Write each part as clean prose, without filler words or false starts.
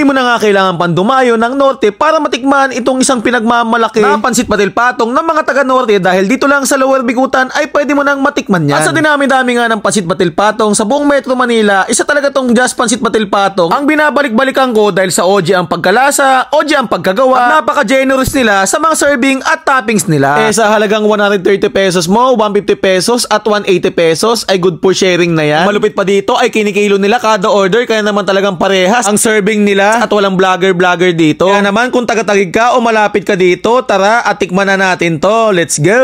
Hindi mo na nga kailangan pang dumayo ng norte para matikman itong isang pinagmamalaki na pansit patil patong ng mga taga norte dahil dito lang sa Lower Bikutan ay pwede mo nang matikman yan. At sa dinami-dami nga ng pansit patil patong sa buong Metro Manila, isa talaga tong Just Pansit Patil Patong ang binabalik-balikan ko dahil sa OG ang pagkalasa, OG ang pagkagawa, at napaka-generous nila sa mga serving at toppings nila. Sa halagang 130 pesos mo, 150 pesos at 180 pesos ay good for sharing na yan. Malupit pa dito ay kinikilo nila kada order kaya naman talagang parehas ang serving nila at walang vlogger dito. Kaya naman kung taga-tagig ka o malapit ka dito, tara at tikman na natin to. Let's go!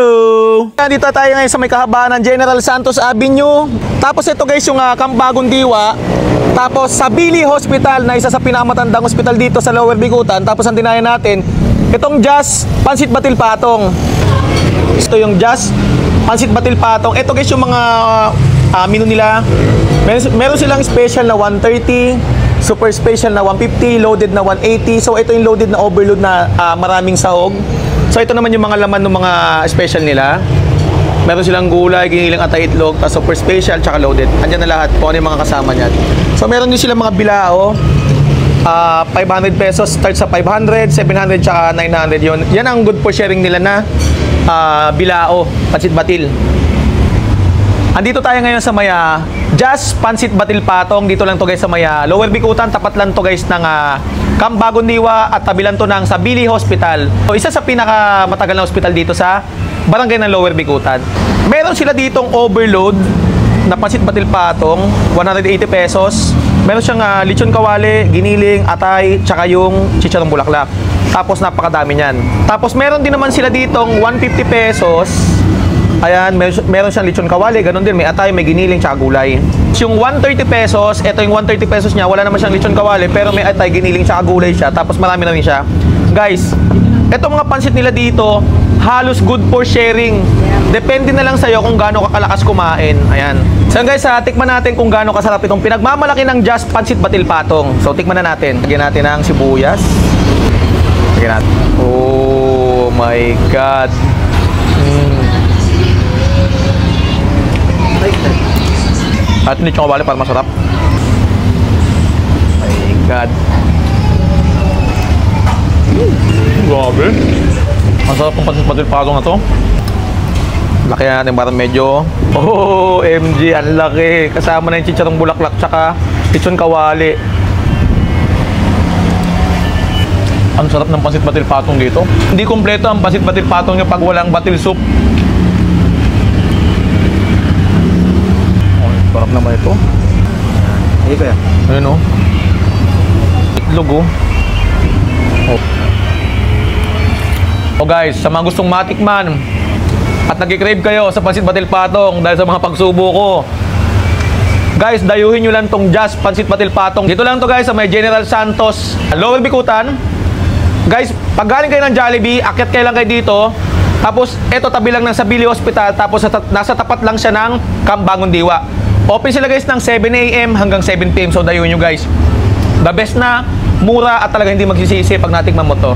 Dito tayo ngayon sa may kahabaan ng General Santos Avenue. Tapos ito guys yung Kambagong Diwa. Tapos sa Billy Hospital na isa sa pinakamatandang hospital dito sa Lower Bikutan. Tapos ang dinayan natin, itong Just Pansit Patil Patong. Ito yung Just Pansit Patil Patong. Ito guys yung mga menu nila. Meron silang special na 130, super special na 150, loaded na 180. So ito yung loaded na overload na maraming sahog. So ito naman yung mga laman ng mga special nila. Meron silang gulay, giniling atay itlog, tapos super special, tsaka loaded. Andyan na lahat kung ano yung mga kasama niyan. So meron din silang mga bilao. 500 pesos, start sa 500, 700, tsaka 900 yun. Yan ang good for sharing nila na bilao, pansit batil. Andito tayo ngayon sa maya Just Pansit Patil Patong. Dito lang to guys sa maya Lower Bikutan. Tapat lang to guys ng Kambagong Diwa at tabi lang to ng sa Billy Hospital. So, isa sa pinakamatagal na hospital dito sa barangay ng Lower Bikutan. Meron sila ditong overload na Pansit Patil Patong, 180 pesos. Meron siyang lechon kawali, giniling, atay, tsaka yung chicharong bulaklak. Tapos napakadami niyan. Tapos meron din naman sila ditong 150 pesos. Ayan, meron siyang lechon kawali, ganun din, may atay, may giniling, tsaka gulay. Yung 130 pesos, ito yung 130 pesos niya, wala naman siyang lechon kawali, pero may atay, giniling, tsaka gulay siya. Tapos marami na rin siya. Guys, etong mga pansit nila dito, halos good for sharing. Depende na lang sa'yo kung gaano kakalakas kumain. Ayan. So guys, tikman natin kung gaano kasarap itong pinagmamalaki ng Just Pansit Patil Patong. So tikman na natin. Lagyan natin ang sibuyas. Lagyan natin. Oh my God. At nito yung kabali para masarap. Oh my God. Grabe. Masarap ang Pansit Patil Patong na to. Laki natin para medyo MG, ang laki. Kasama na yung chicharong bulaklak tsaka lechon kawali. Ang sarap ng Pansit Patil Patong dito. Hindi kompleto ang Pansit Patil Patong niya pag walang batil soup. Oh, sarap naman ito. Ayun kaya? Ayun o. Itlog o. Oh guys, sa mga gustong matikman at nag-crave kayo sa Pansit Patil Patong dahil sa mga pagsubo ko, guys, dayuhin nyo lang tong Just Pansit Patil Patong. Dito lang to guys sa may General Santos, Lower Bikutan. Guys, pag galing kayo ng Jollibee, akyat kayo lang kayo dito. Tapos, eto tabi lang ng sa Billy Hospital. Tapos, nasa tapat lang siya ng Kambagong Diwa. Open sila guys ng 7 AM hanggang 7 PM. So, dayuhin nyo guys. The best na, mura at talaga hindi magsisisi pag natikman mo to.